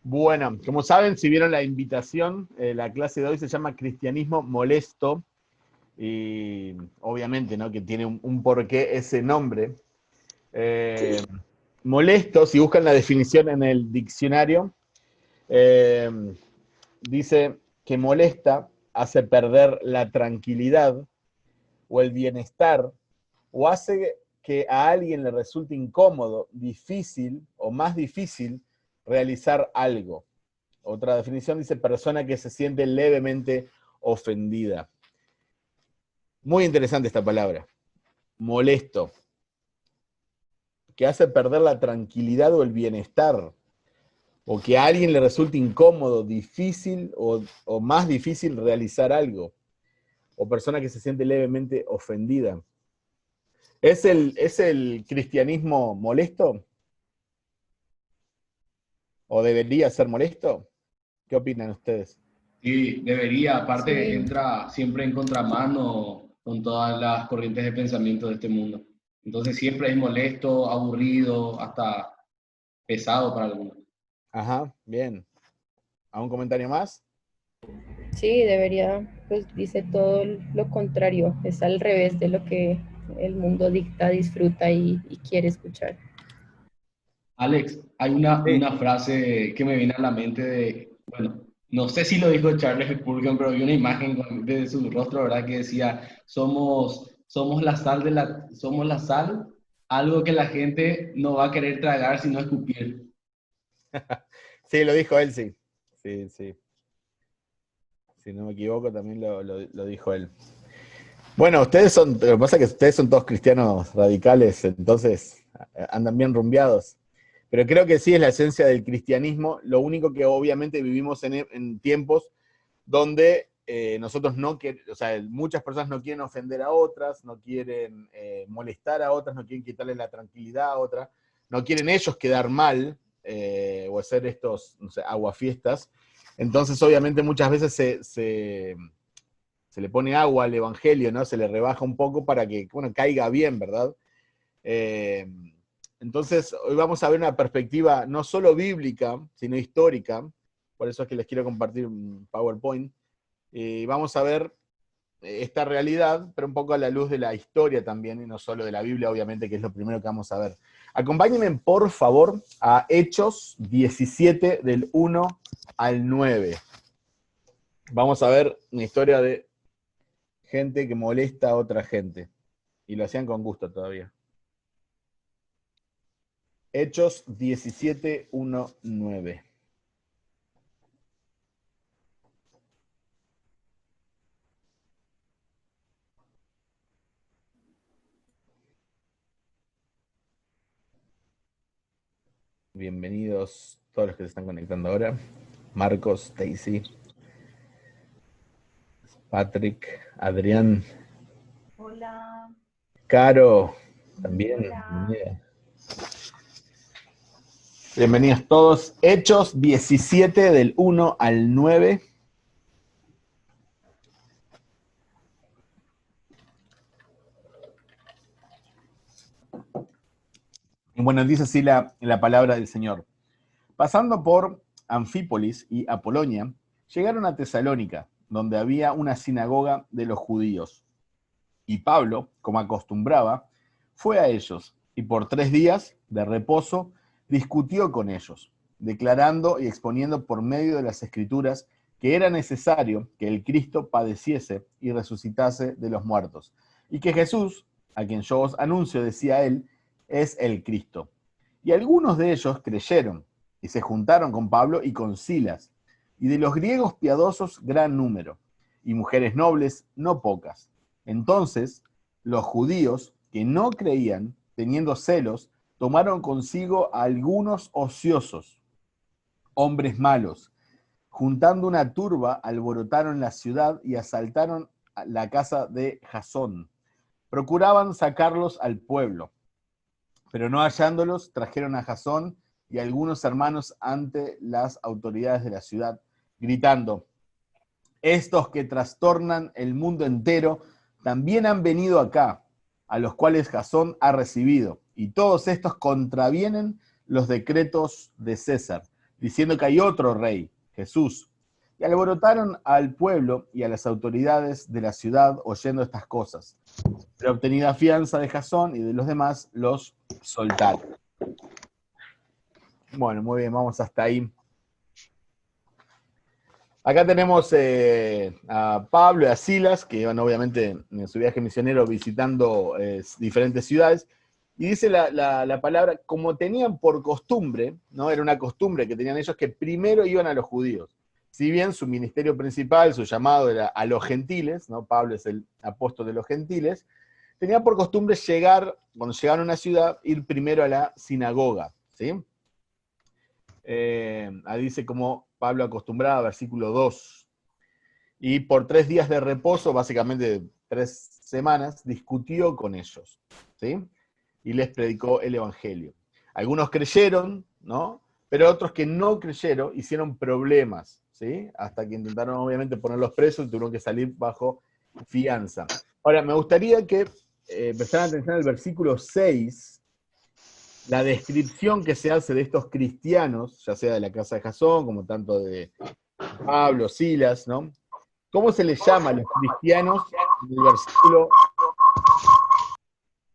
Bueno, como saben, si vieron la invitación, la clase de hoy se llama Cristianismo Molesto, y obviamente, ¿no?, que tiene un porqué ese nombre. Eh, Molesto, si buscan la definición en el diccionario, eh, dice que molesta, hace perder la tranquilidad o el bienestar, o hace que a alguien le resulte incómodo, difícil o más difícil realizar algo. Otra definición dice persona que se siente levemente ofendida. Muy interesante esta palabra. Molesto. Que hace perder la tranquilidad o el bienestar. O que a alguien le resulte incómodo, difícil o más difícil realizar algo. O persona que se siente levemente ofendida. ¿Es el cristianismo molesto? ¿O debería ser molesto? ¿Qué opinan ustedes? Sí, debería, aparte Sí, entra siempre en contramano con todas las corrientes de pensamiento de este mundo. Entonces siempre es molesto, aburrido, hasta pesado para algunos. Ajá, bien. ¿Algún comentario más? sí, debería, pues dice todo lo contrario, es al revés de lo que el mundo dicta, disfruta y quiere escuchar. Alex, hay Sí. una frase que me viene a la mente de, bueno, no sé si lo dijo Charles Spurgeon, pero vi una imagen de su rostro, ¿verdad? Que decía, somos la sal somos la sal, algo que la gente no va a querer tragar sino escupir. Sí, lo dijo él, sí. Sí, sí. Si no me equivoco, también lo dijo él. Bueno, lo que pasa es que ustedes son todos cristianos radicales, entonces andan bien rumbeados. Pero creo que sí es la esencia del cristianismo. Lo único que obviamente vivimos en tiempos donde nosotros no queremos, o sea, muchas personas no quieren ofender a otras, no quieren molestar a otras, no quieren quitarle la tranquilidad a otras, no quieren ellos quedar mal o hacer estos, no sé, aguafiestas. Entonces, obviamente, muchas veces se le pone agua al evangelio, ¿no? Se le rebaja un poco para que, bueno, caiga bien, ¿verdad? Eh, entonces, hoy vamos a ver una perspectiva no solo bíblica, sino histórica. Por eso es que les quiero compartir un PowerPoint. Y vamos a ver esta realidad, pero un poco a la luz de la historia también, y no solo de la Biblia, obviamente, que es lo primero que vamos a ver. Acompáñenme, por favor, a Hechos 17, del 1 al 9. Vamos a ver una historia de gente que molesta a otra gente. Y lo hacían con gusto todavía. Hechos 17, 1, 9. Bienvenidos todos los que se están conectando ahora. Marcos, Stacy, Patrick, Adrián, Hola, Caro, también. hola. Bienvenidos todos. Hechos 17, del 1 al 9. Y bueno, dice así la palabra del Señor. Pasando por Anfípolis y Apolonia, llegaron a Tesalónica, donde había una sinagoga de los judíos. Y Pablo, como acostumbraba, fue a ellos, y por 3 días de reposo discutió con ellos, declarando y exponiendo por medio de las Escrituras que era necesario que el Cristo padeciese y resucitase de los muertos, y que Jesús, a quien yo os anuncio, decía él, es el Cristo. Y algunos de ellos creyeron, y se juntaron con Pablo y con Silas, y de los griegos piadosos gran número, y mujeres nobles no pocas. Entonces, los judíos que no creían, teniendo celos, tomaron consigo a algunos ociosos, hombres malos. Juntando una turba, alborotaron la ciudad y asaltaron la casa de Jasón. Procuraban sacarlos al pueblo, pero no hallándolos, trajeron a Jasón y algunos hermanos ante las autoridades de la ciudad, gritando: estos que trastornan el mundo entero también han venido acá, a los cuales Jasón ha recibido, y todos estos contravienen los decretos de César. diciendo que hay otro rey, Jesús. Y alborotaron al pueblo y a las autoridades de la ciudad oyendo estas cosas. Pero obtenida fianza de Jasón y de los demás, los soltaron. Bueno, muy bien, vamos hasta ahí. Acá tenemos a Pablo y a Silas, que iban obviamente en su viaje misionero visitando diferentes ciudades, y dice la palabra, como tenían por costumbre, ¿no? Era una costumbre que tenían ellos, que primero iban a los judíos. Si bien su ministerio principal, su llamado era a los gentiles, ¿no? Pablo es el apóstol de los gentiles, tenía por costumbre llegar, cuando llegaban a una ciudad, ir primero a la sinagoga, ¿sí? Ahí dice como Pablo acostumbraba, versículo 2. Y por 3 días de reposo, básicamente 3 semanas, discutió con ellos, ¿sí? Y les predicó el evangelio. Algunos creyeron, ¿no? Pero otros que no creyeron hicieron problemas, ¿sí? Hasta que intentaron obviamente ponerlos presos y tuvieron que salir bajo fianza. Ahora, me gustaría que prestaran atención al versículo 6, la descripción que se hace de estos cristianos, ya sea de la casa de Jasón, como tanto de Pablo, Silas, ¿no? ¿Cómo se les llama a los cristianos en el versículo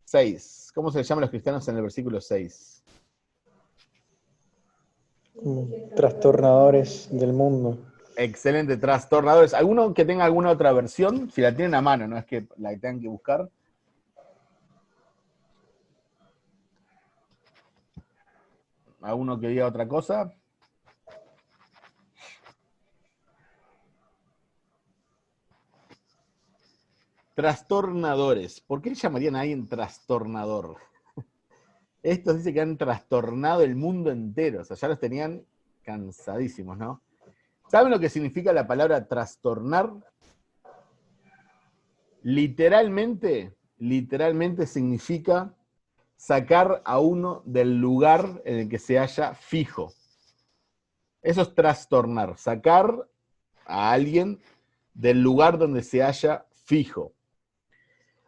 6? ¿Cómo se les llama a los cristianos en el versículo 6? Trastornadores del mundo. Excelente, trastornadores. ¿Alguno que tenga alguna otra versión? Si la tienen a mano, no es que la tengan que buscar. ¿Alguno que diga otra cosa? Trastornadores. ¿Por qué le llamarían a alguien trastornador? Estos dicen que han trastornado el mundo entero. O sea, ya los tenían cansadísimos, ¿no? ¿Saben lo que significa la palabra trastornar? Literalmente significa sacar a uno del lugar en el que se halla fijo. Eso es trastornar, sacar a alguien del lugar donde se halla fijo.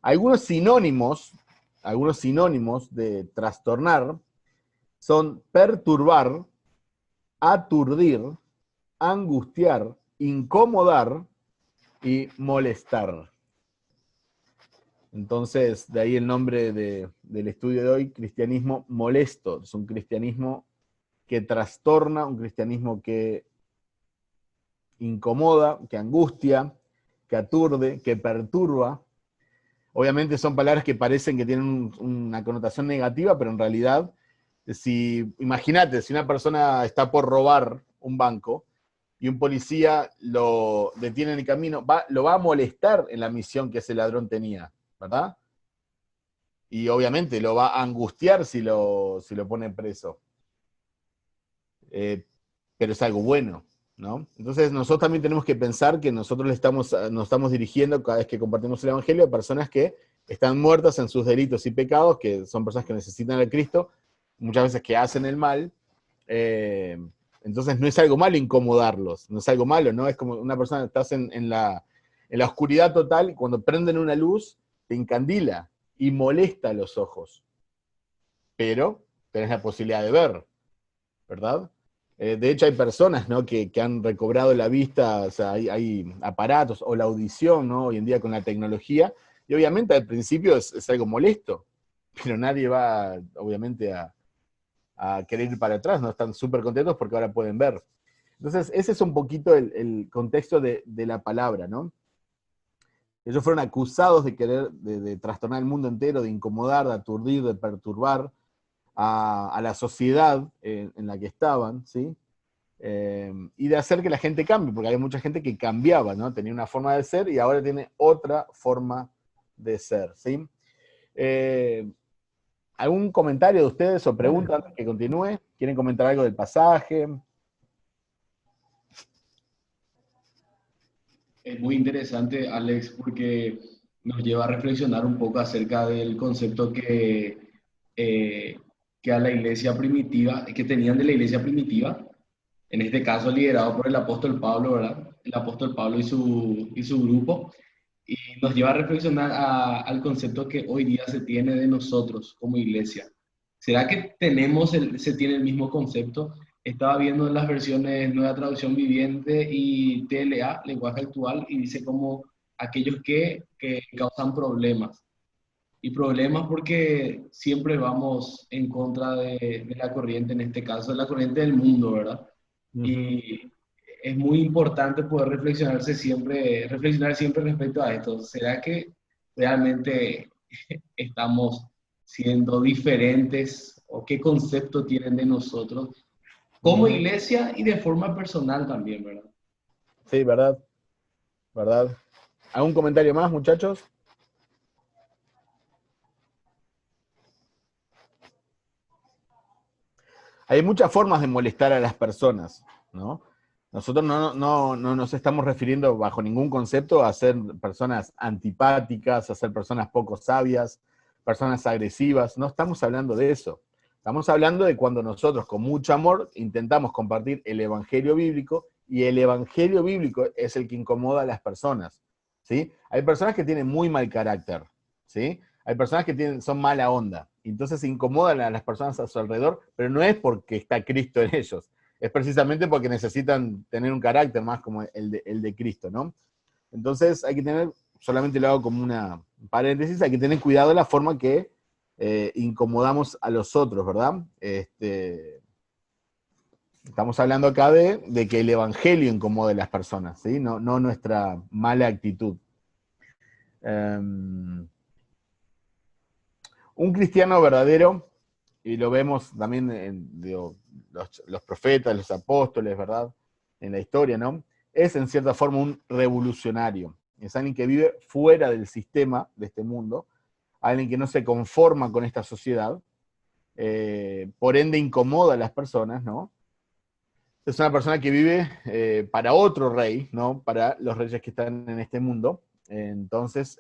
Algunos sinónimos de trastornar son perturbar, aturdir, angustiar, incomodar y molestar. Entonces, de ahí el nombre del estudio de hoy, cristianismo molesto. Es un cristianismo que trastorna, un cristianismo que incomoda, que angustia, que aturde, que perturba. Obviamente son palabras que parecen que tienen una connotación negativa, pero en realidad, imagínate, si una persona está por robar un banco y un policía lo detiene en el camino, lo va a molestar en la misión que ese ladrón tenía, ¿verdad? Y obviamente lo va a angustiar si lo pone preso. Pero es algo bueno, ¿no? Entonces nosotros también tenemos que pensar que nosotros nos estamos dirigiendo cada vez que compartimos el Evangelio a personas que están muertas en sus delitos y pecados, que son personas que necesitan a Cristo, muchas veces que hacen el mal. Entonces no es algo malo incomodarlos, no es algo malo, ¿no? Es como una persona, estás en la oscuridad total, y cuando prenden una luz, te encandila y molesta a los ojos. Pero tenés la posibilidad de ver, ¿verdad? De hecho, hay personas, ¿no?, que han recobrado la vista, o sea, hay aparatos, o la audición, ¿no?, hoy en día con la tecnología, y obviamente al principio es algo molesto, pero nadie va, obviamente, a querer ir para atrás, ¿no? Están súper contentos porque ahora pueden ver. Entonces, ese es un poquito el contexto de la palabra, ¿no? Ellos fueron acusados de querer, de trastornar el mundo entero, de incomodar, de aturdir, de perturbar a la sociedad en la que estaban, ¿sí? Y de hacer que la gente cambie, porque había mucha gente que cambiaba, ¿no? Tenía una forma de ser y ahora tiene otra forma de ser, ¿sí? ¿Algún comentario de ustedes o pregunta antes que continúe? ¿Quieren comentar algo del pasaje? Es muy interesante, Alex, porque nos lleva a reflexionar un poco acerca del concepto que a la iglesia primitiva, que tenían de la iglesia primitiva, en este caso liderado por el apóstol Pablo, ¿verdad? El apóstol Pablo y su grupo, y nos lleva a reflexionar al concepto que hoy día se tiene de nosotros como iglesia. ¿Será que se tiene el mismo concepto? estaba viendo las versiones Nueva Traducción Viviente y TLA, lenguaje actual, y dice como aquellos que causan problemas. Y problemas porque siempre vamos en contra de la corriente, en este caso, de la corriente del mundo, ¿verdad? Ujú. Y es muy importante poder reflexionar siempre respecto a esto. ¿Será que realmente estamos siendo diferentes o qué concepto tienen de nosotros como Ujú. iglesia y de forma personal también, ¿verdad? Sí, verdad, verdad. ¿Algún comentario más, muchachos? Hay muchas formas de molestar a las personas, ¿no? Nosotros no nos estamos refiriendo bajo ningún concepto a ser personas antipáticas, a ser personas poco sabias, personas agresivas. No estamos hablando de eso. Estamos hablando de cuando nosotros con mucho amor intentamos compartir el evangelio bíblico y el evangelio bíblico es el que incomoda a las personas, ¿sí? Hay personas que tienen muy mal carácter, ¿sí? Hay personas que son mala onda, y entonces incomodan a las personas a su alrededor, pero no es porque está Cristo en ellos, es precisamente porque necesitan tener un carácter más como el de Cristo, ¿no? Entonces hay que tener, solamente lo hago como una paréntesis, hay que tener cuidado de la forma que incomodamos a los otros, ¿verdad? Estamos hablando acá de que el evangelio incomode a las personas, ¿sí? No nuestra mala actitud. Um, un cristiano verdadero, y lo vemos también en los profetas, los apóstoles, ¿verdad? En la historia, ¿no? Es en cierta forma un revolucionario. Es alguien que vive fuera del sistema de este mundo, alguien que no se conforma con esta sociedad, por ende incomoda a las personas, ¿no? Es una persona que vive para otro rey, ¿no? Para los reyes que están en este mundo. Entonces,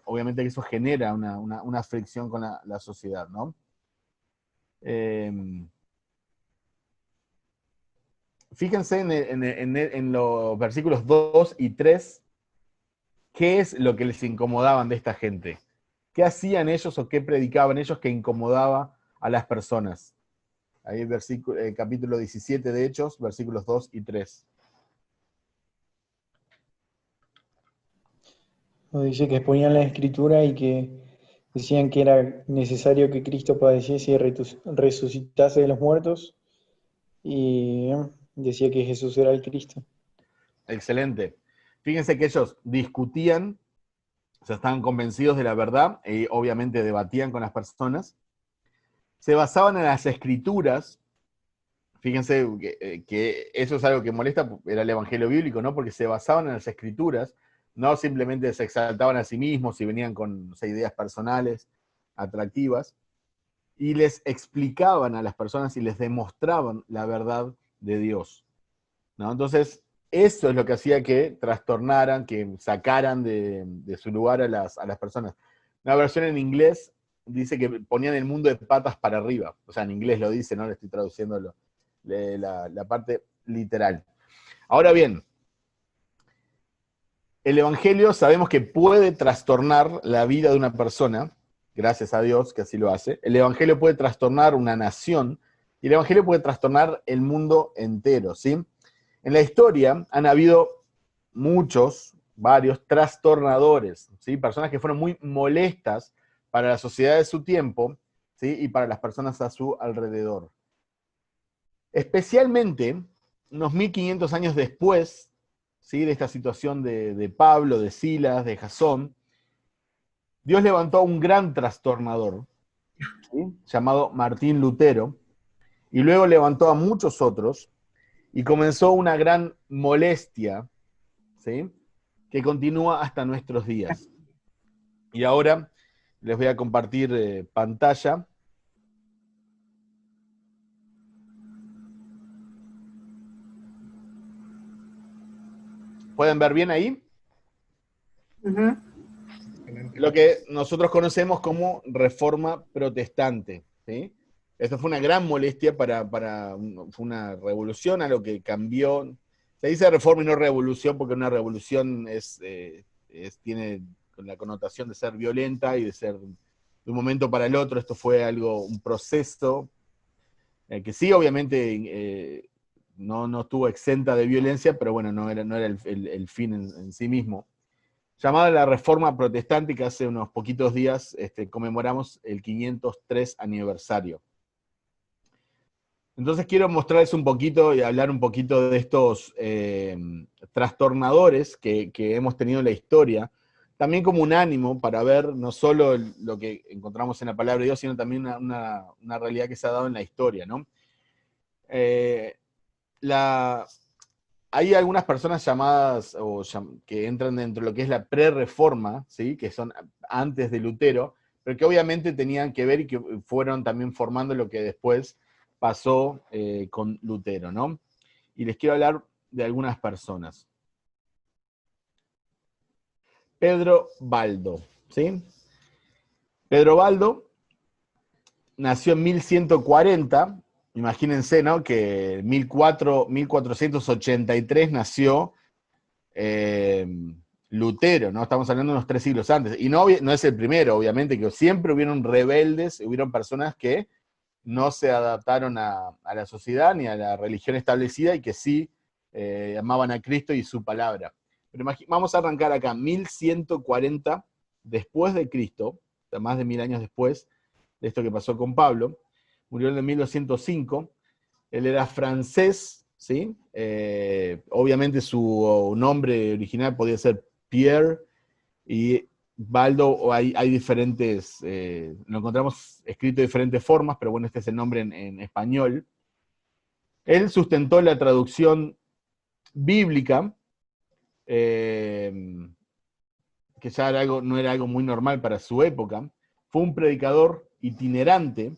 obviamente que eso genera una fricción con la sociedad, ¿no? Eh, Fíjense en los versículos 2 y 3, ¿qué es lo que les incomodaban de esta gente? ¿Qué hacían ellos o qué predicaban ellos que incomodaba a las personas? Ahí capítulo 17 de Hechos, versículos 2 y 3. Nos dice que exponían la escritura y que decían que era necesario que Cristo padeciese y resucitase de los muertos, y decía que Jesús era el Cristo. Excelente. Fíjense que ellos discutían, o sea, estaban convencidos de la verdad y obviamente debatían con las personas. Se basaban en las escrituras. Fíjense que eso es algo que molesta, era el evangelio bíblico, ¿no? Porque se basaban en las escrituras, no simplemente se exaltaban a sí mismos y venían con, o sea, ideas personales atractivas, y les explicaban a las personas y les demostraban la verdad de Dios, ¿no? Entonces, eso es lo que hacía que trastornaran, que sacaran de su lugar a las personas. Una versión en inglés dice que ponían el mundo de patas para arriba, o sea, en inglés lo dice, no le estoy traduciendo la parte literal. Ahora bien, el Evangelio sabemos que puede trastornar la vida de una persona, gracias a Dios que así lo hace. El Evangelio puede trastornar una nación y el Evangelio puede trastornar el mundo entero, ¿sí? En la historia han habido varios trastornadores, ¿sí? Personas que fueron muy molestas para la sociedad de su tiempo, ¿sí? Y para las personas a su alrededor. Especialmente unos 1500 años después, ¿sí? De esta situación de Pablo, de Silas, de Jasón, Dios levantó a un gran trastornador, ¿sí? Llamado Martín Lutero, y luego levantó a muchos otros, y comenzó una gran molestia, ¿sí? Que continúa hasta nuestros días. Y ahora les voy a compartir pantalla. ¿Pueden ver bien ahí? Ujú. Lo que nosotros conocemos como reforma protestante, ¿sí? Esto fue una gran molestia fue una revolución a lo que cambió. Se dice reforma y no revolución porque una revolución tiene la connotación de ser violenta y de ser de un momento para el otro. Esto fue un proceso que sí, obviamente, no estuvo exenta de violencia, pero bueno, no era el fin en sí mismo. Llamada la Reforma Protestante, que hace unos poquitos días conmemoramos el 503 aniversario. Entonces quiero mostrarles un poquito y hablar un poquito de estos trastornadores que hemos tenido en la historia, también como un ánimo para ver no solo lo que encontramos en la palabra de Dios, sino también una realidad que se ha dado en la historia, ¿no? Hay algunas personas llamadas, que entran dentro de lo que es la pre-reforma, ¿sí? Que son antes de Lutero, pero que obviamente tenían que ver y que fueron también formando lo que después pasó con Lutero, ¿no? Y les quiero hablar de algunas personas. Pedro Baldo, ¿sí? Pedro Baldo nació en 1140, imagínense, ¿no? Que en 1483 nació Lutero, ¿no? Estamos hablando de unos 3 siglos antes. Y no es el primero, obviamente, que siempre hubieron rebeldes, hubieron personas que no se adaptaron a la sociedad ni a la religión establecida y que sí amaban a Cristo y su palabra. Pero vamos a arrancar acá, 1140 después de Cristo, o sea, más de 1000 años después de esto que pasó con Pablo. Murió en el 1205. Él era francés, ¿sí? Obviamente su nombre original podía ser Pierre, y Baldo, hay diferentes, lo encontramos escrito de diferentes formas, pero bueno, este es el nombre en español. Él sustentó la traducción bíblica, que ya no era algo muy normal para su época. Fue un predicador itinerante,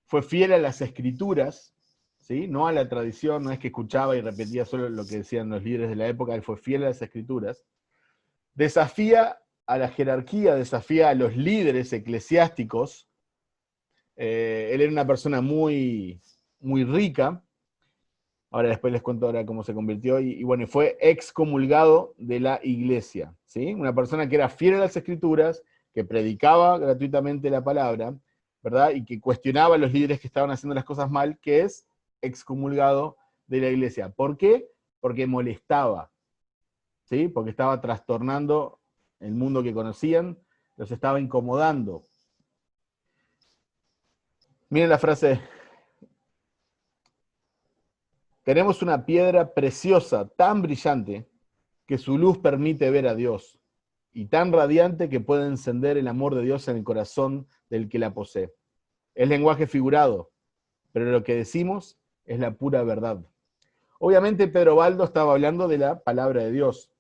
fue fiel a las escrituras, ¿sí? No a la tradición, no es que escuchaba y repetía solo lo que decían los líderes de la época, él fue fiel a las escrituras. Desafía a la jerarquía, desafía a los líderes eclesiásticos. Él era una persona muy, muy rica. Ahora después les cuento ahora cómo se convirtió. Y bueno, fue excomulgado de la iglesia, ¿sí? Una persona que era fiel a las escrituras, que predicaba gratuitamente la palabra, ¿verdad? Y que cuestionaba a los líderes que estaban haciendo las cosas mal, que es excomulgado de la iglesia. ¿Por qué? Porque molestaba, ¿sí? Porque estaba trastornando el mundo que conocían, los estaba incomodando. Miren la frase: tenemos una piedra preciosa, tan brillante, que su luz permite ver a Dios, y tan radiante que puede encender el amor de Dios en el corazón del que la posee. Es lenguaje figurado, pero lo que decimos es la pura verdad. Obviamente Pedro Baldo estaba hablando de la palabra de Dios,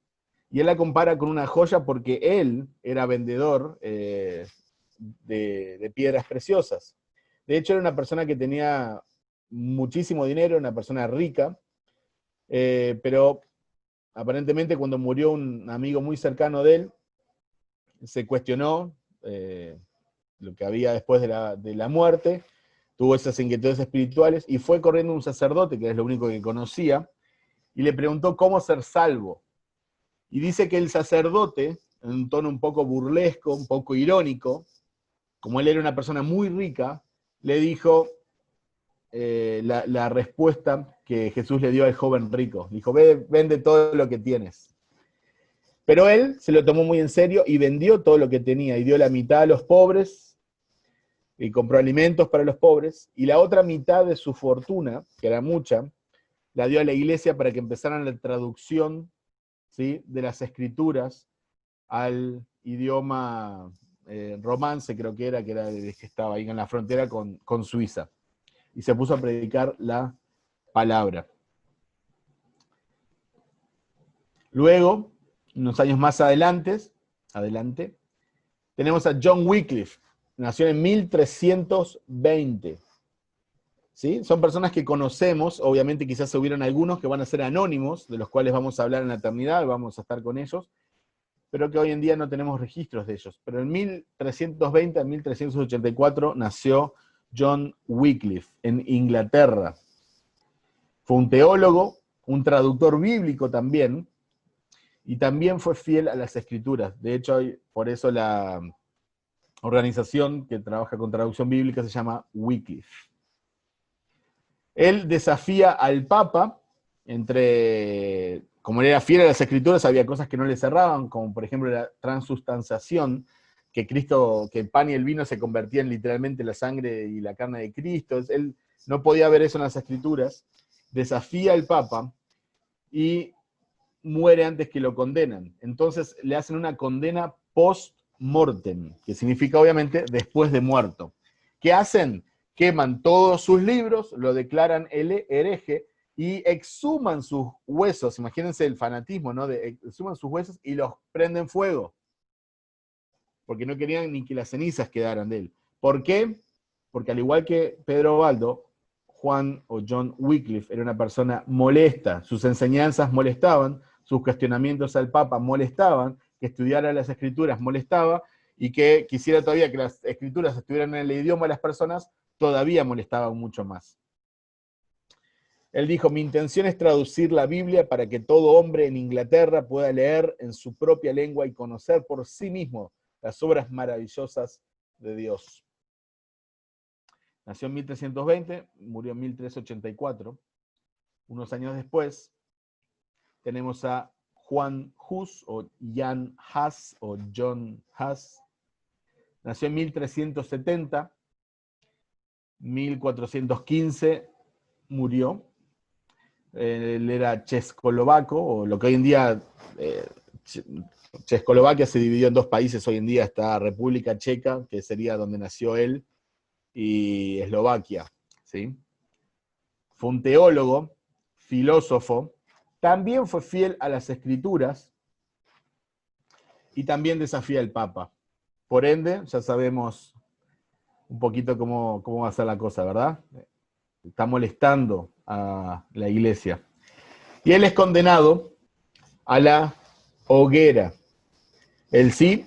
y él la compara con una joya porque él era vendedor de piedras preciosas. De hecho, era una persona que tenía muchísimo dinero, una persona rica, pero aparentemente cuando murió un amigo muy cercano de él, se cuestionó lo que había después de la muerte, tuvo esas inquietudes espirituales y fue corriendo un sacerdote, que es lo único que conocía, y le preguntó cómo ser salvo. Y dice que el sacerdote, en un tono un poco burlesco, un poco irónico, como él era una persona muy rica, le dijo la respuesta que Jesús le dio al joven rico. Dijo: vende todo lo que tienes. Pero él se lo tomó muy en serio y vendió todo lo que tenía y dio la mitad a los pobres y compró alimentos para los pobres, y la otra mitad de su fortuna, que era mucha, la dio a la iglesia para que empezaran la traducción, ¿sí?, de las escrituras al idioma romance, creo que era el que estaba ahí en la frontera con Suiza. Y se puso a predicar la palabra. Luego, unos años más adelante, tenemos a John Wycliffe. Nació en 1320. ¿Sí? Son personas que conocemos, obviamente quizás hubieron algunos que van a ser anónimos, de los cuales vamos a hablar en la eternidad, vamos a estar con ellos, pero que hoy en día no tenemos registros de ellos. Pero en 1320 a 1384 nació John Wycliffe en Inglaterra. Fue un teólogo, un traductor bíblico también, y también fue fiel a las escrituras. De hecho, por eso la organización que trabaja con traducción bíblica se llama Wycliffe. Él desafía al Papa, como él era fiel a las Escrituras, había cosas que no le cerraban, como por ejemplo la transustanciación, que el pan y el vino se convertían literalmente en la sangre y la carne de Cristo. Él no podía ver eso en las Escrituras, desafía al Papa y muere antes que lo condenan. Entonces le hacen una condena post-mortem, que significa obviamente después de muerto. ¿Qué hacen? Queman todos sus libros, lo declaran el hereje y exhuman sus huesos. Imagínense el fanatismo, ¿no? Exhuman sus huesos y los prenden fuego, porque no querían ni que las cenizas quedaran de él. ¿Por qué? Porque al igual que Pedro Baldo, Juan o John Wycliffe era una persona molesta, sus enseñanzas molestaban, sus cuestionamientos al Papa molestaban, que estudiara las Escrituras molestaba, y que quisiera todavía que las Escrituras estuvieran en el idioma de las personas, todavía molestaba mucho más. Él dijo: mi intención es traducir la Biblia para que todo hombre en Inglaterra pueda leer en su propia lengua y conocer por sí mismo las obras maravillosas de Dios. Nació en 1320, murió en 1384. Unos años después tenemos a Juan Hus, o Jan Hus, o John Hus. Nació en 1370, 1415 murió. Él era checoslovaco, o lo que hoy en día, Checoslovaquia se dividió en dos países, hoy en día está República Checa, que sería donde nació él, y Eslovaquia, ¿sí? Fue un teólogo, filósofo, también fue fiel a las Escrituras, y también desafía al Papa. Por ende, ya sabemos un poquito cómo va a ser la cosa, ¿verdad? Está molestando a la iglesia. Y él es condenado a la hoguera. Él sí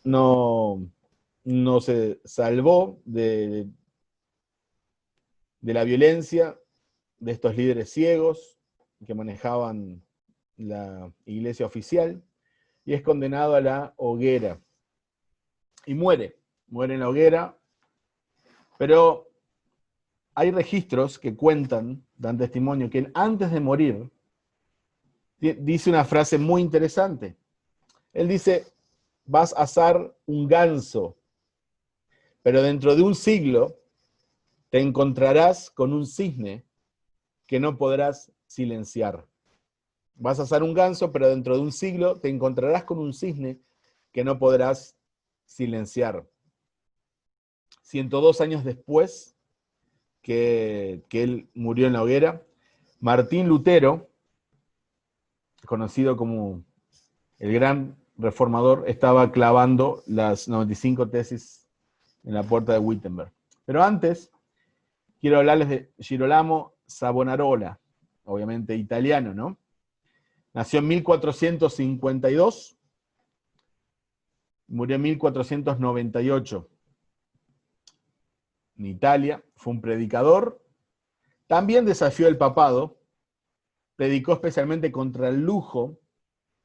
no se salvó de la violencia de estos líderes ciegos que manejaban la iglesia oficial, y es condenado a la hoguera. Y muere en la hoguera, pero hay registros que cuentan, dan testimonio, que antes de morir, dice una frase muy interesante. Él dice: vas a asar un ganso, pero dentro de un siglo te encontrarás con un cisne que no podrás silenciar. Vas a asar un ganso, pero dentro de un siglo te encontrarás con un cisne que no podrás silenciar. 102 años después que él murió en la hoguera, Martín Lutero, conocido como el gran reformador, estaba clavando las 95 tesis en la puerta de Wittenberg. Pero antes, quiero hablarles de Girolamo Savonarola, obviamente italiano, ¿no? Nació en 1452, murió en 1498. En Italia, fue un predicador, también desafió el papado, predicó especialmente contra el lujo.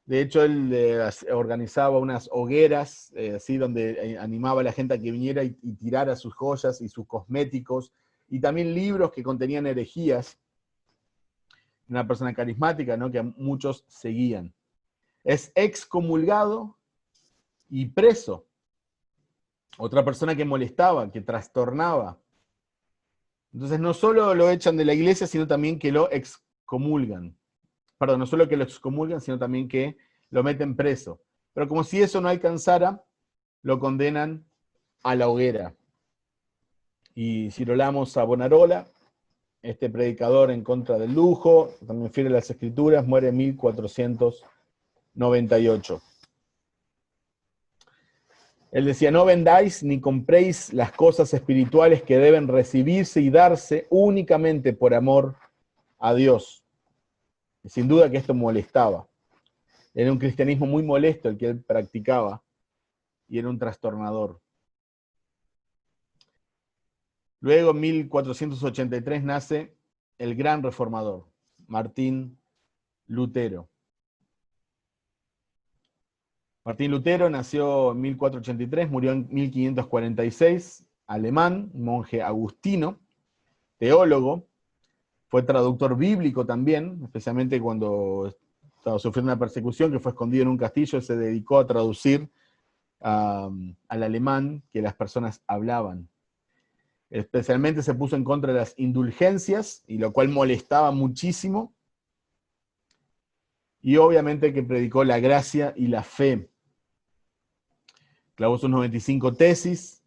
De hecho, él organizaba unas hogueras, así, donde animaba a la gente a que viniera y tirara sus joyas y sus cosméticos, y también libros que contenían herejías. Una persona carismática, ¿no?, que muchos seguían. Es excomulgado y preso. Otra persona que molestaba, que trastornaba. Entonces no solo lo echan de la iglesia, sino también que lo excomulgan. Perdón, no solo que lo excomulgan, sino también que lo meten preso. Pero como si eso no alcanzara, lo condenan a la hoguera. Y Girolamo Savonarola, este predicador en contra del lujo, también fiel a las Escrituras, muere en 1498. Él decía: no vendáis ni compréis las cosas espirituales que deben recibirse y darse únicamente por amor a Dios. Y sin duda que esto molestaba. Era un cristianismo muy molesto el que él practicaba, y era un trastornador. Luego, en 1483, nace el gran reformador, Martín Lutero. Martín Lutero nació en 1483, murió en 1546, alemán, monje agustino, teólogo, Fue traductor bíblico también, especialmente cuando estaba sufriendo una persecución, que fue escondido en un castillo, se dedicó a traducir al alemán que las personas hablaban. Especialmente se puso en contra de las indulgencias, y lo cual molestaba muchísimo. Y obviamente que predicó la gracia y la fe. Clavó sus 95 tesis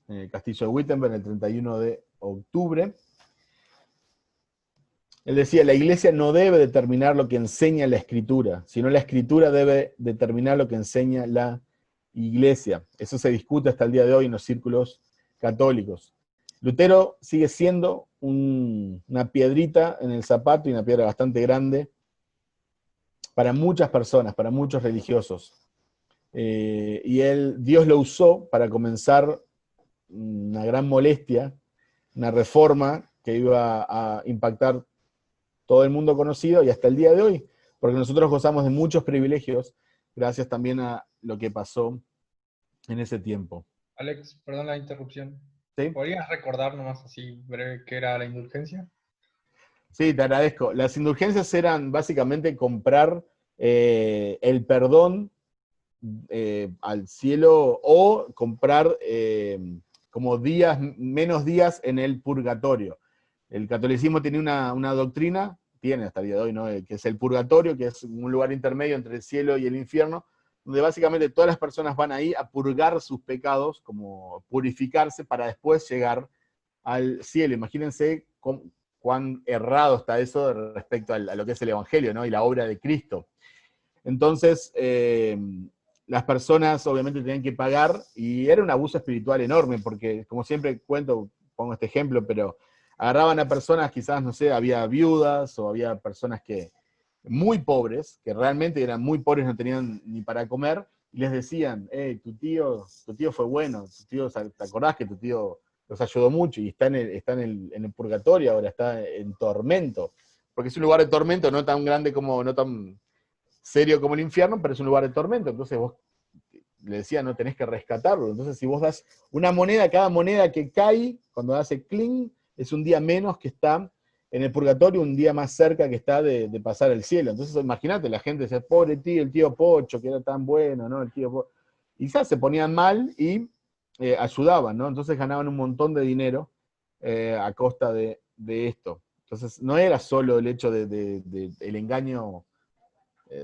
en el castillo de Wittenberg el 31 de octubre. Él decía, la iglesia no debe determinar lo que enseña la escritura, sino la escritura debe determinar lo que enseña la iglesia. Eso se discute hasta el día de hoy en los círculos católicos. Lutero sigue siendo una piedrita en el zapato, y una piedra bastante grande para muchas personas, para muchos religiosos. Y Dios lo usó para comenzar una gran molestia, una reforma que iba a impactar todo el mundo conocido y hasta el día de hoy, porque nosotros gozamos de muchos privilegios gracias también a lo que pasó en ese tiempo. Alex, perdón la interrupción. ¿Sí? ¿Podrías recordar nomás así breve qué era la indulgencia? Sí, te agradezco. Las indulgencias eran básicamente comprar el perdón al cielo, o comprar como menos días en el purgatorio. El catolicismo tiene una doctrina, tiene hasta el día de hoy, ¿no? Que es el purgatorio, que es un lugar intermedio entre el cielo y el infierno, donde básicamente todas las personas van ahí a purgar sus pecados, como purificarse para después llegar al cielo. Imagínense cuán errado está eso respecto a lo que es el Evangelio, ¿no? Y la obra de Cristo. Entonces, las personas obviamente tenían que pagar, y era un abuso espiritual enorme, porque como siempre cuento, pongo este ejemplo, pero agarraban a personas, quizás, no sé, había viudas, o había personas muy pobres, que realmente eran muy pobres, no tenían ni para comer, y les decían, tu tío fue bueno, ¿te acordás que tu tío los ayudó mucho, y está en el purgatorio ahora, está en tormento? Porque es un lugar de tormento, no tan grande no tan serio como el infierno, pero es un lugar de tormento. Entonces vos le decías, no, tenés que rescatarlo. Entonces si vos das una moneda, cada moneda que cae, cuando hace cling, es un día menos que está en el purgatorio, un día más cerca que está de pasar al cielo. Entonces imagínate, la gente decía, pobre tío, el tío Pocho, que era tan bueno, ¿no? El tío Pocho. Y quizás se ponían mal y ayudaban, ¿no? Entonces ganaban un montón de dinero a costa de esto. Entonces no era solo el hecho del engaño,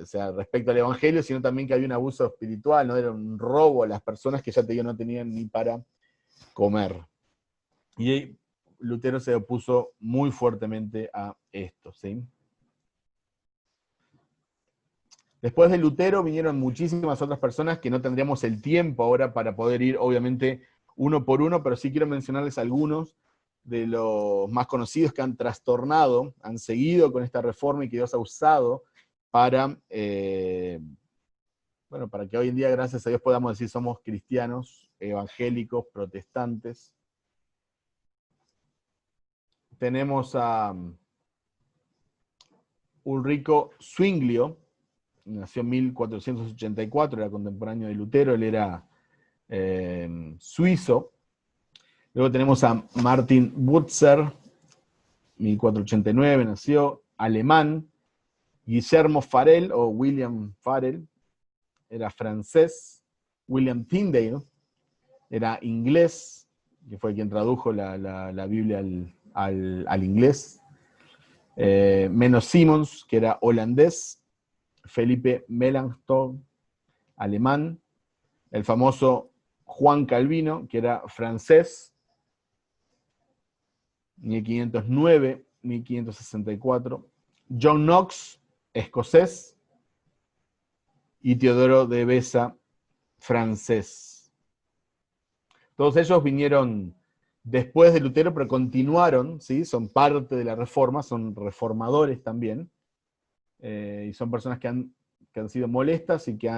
o sea, respecto al Evangelio, sino también que había un abuso espiritual, ¿no? Era un robo a las personas que, ya te digo, no tenían ni para comer. Y Lutero se opuso muy fuertemente a esto, ¿sí? Después de Lutero vinieron muchísimas otras personas que no tendríamos el tiempo ahora para poder ir, obviamente, uno por uno, pero sí quiero mencionarles algunos de los más conocidos que han trastornado, han seguido con esta reforma, y que Dios ha usado para que hoy en día, gracias a Dios, podamos decir somos cristianos, evangélicos, protestantes. Tenemos a Ulrico Zwinglio, nació en 1484, era contemporáneo de Lutero, él era suizo. Luego tenemos a Martin Butzer, 1489 nació, alemán. Guillermo Farel, o William Farel, era francés. William Tyndale era inglés, que fue quien tradujo la Biblia al inglés. Menno Simons, que era holandés. Felipe Melanchthon, alemán. El famoso Juan Calvino, que era francés, 1509-1564. John Knox, escocés, y Teodoro de Beza, francés. Todos ellos vinieron después de Lutero, pero continuaron, ¿sí? Son parte de la reforma, son reformadores también, y son personas que han sido molestas y que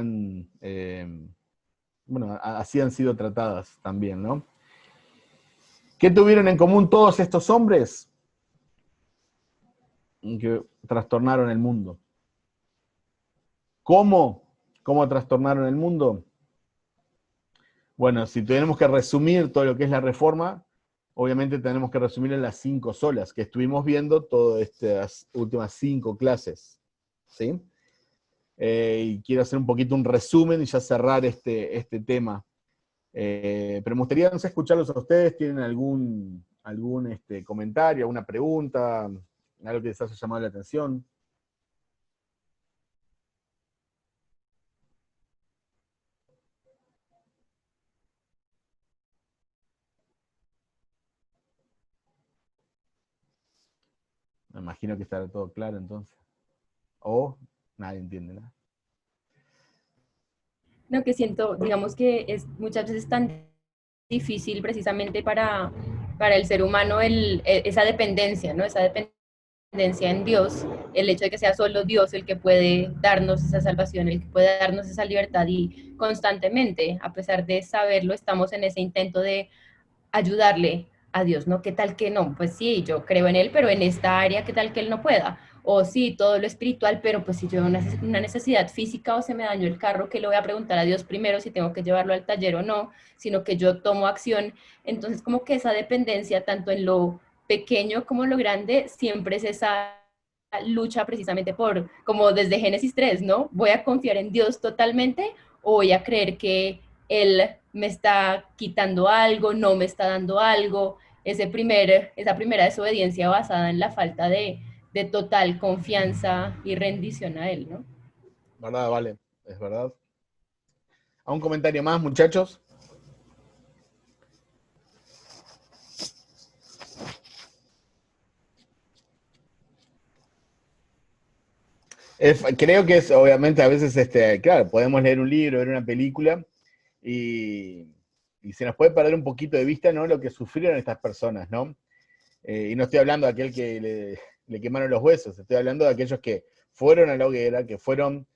así han sido tratadas también, ¿no? ¿Qué tuvieron en común todos estos hombres? Que trastornaron el mundo. ¿Cómo trastornaron el mundo? Bueno, si tenemos que resumir todo lo que es la reforma, obviamente tenemos que resumir en las 5 solas que estuvimos viendo todas estas últimas 5 clases, ¿sí? Y quiero hacer un poquito un resumen y ya cerrar este tema. Pero me gustaría, no sé, escucharlos a ustedes. ¿Tienen algún comentario, alguna pregunta, algo que les haya llamado la atención? Me imagino que estará todo claro entonces. O nadie entiende nada. Lo que siento, digamos que es muchas veces tan difícil precisamente para el ser humano esa dependencia, ¿no? Esa dependencia en Dios, el hecho de que sea solo Dios el que puede darnos esa salvación, el que puede darnos esa libertad y constantemente, a pesar de saberlo, estamos en ese intento de ayudarle a Dios, ¿no? ¿Qué tal que no? Pues sí, yo creo en Él, pero en esta área, ¿qué tal que Él no pueda? O sí, todo lo espiritual, pero pues si yo tengo una necesidad física o se me dañó el carro, ¿qué le voy a preguntar a Dios primero si tengo que llevarlo al taller o no? Sino que yo tomo acción. Entonces, como que esa dependencia, tanto en lo pequeño como en lo grande, siempre es esa lucha precisamente por, como desde Génesis 3, ¿no? ¿Voy a confiar en Dios totalmente o voy a creer que Él me está quitando algo, no me está dando algo? Esa primera desobediencia basada en la falta de total confianza y rendición a Él, ¿no? ¿Verdad? Vale, es verdad. ¿A un comentario más, muchachos? Creo que es, obviamente, a veces, claro, podemos leer un libro, ver una película, y se nos puede perder un poquito de vista, ¿no? Lo que sufrieron estas personas, ¿no? Y no estoy hablando de aquel que le quemaron los huesos, estoy hablando de aquellos que fueron a la hoguera, que fueron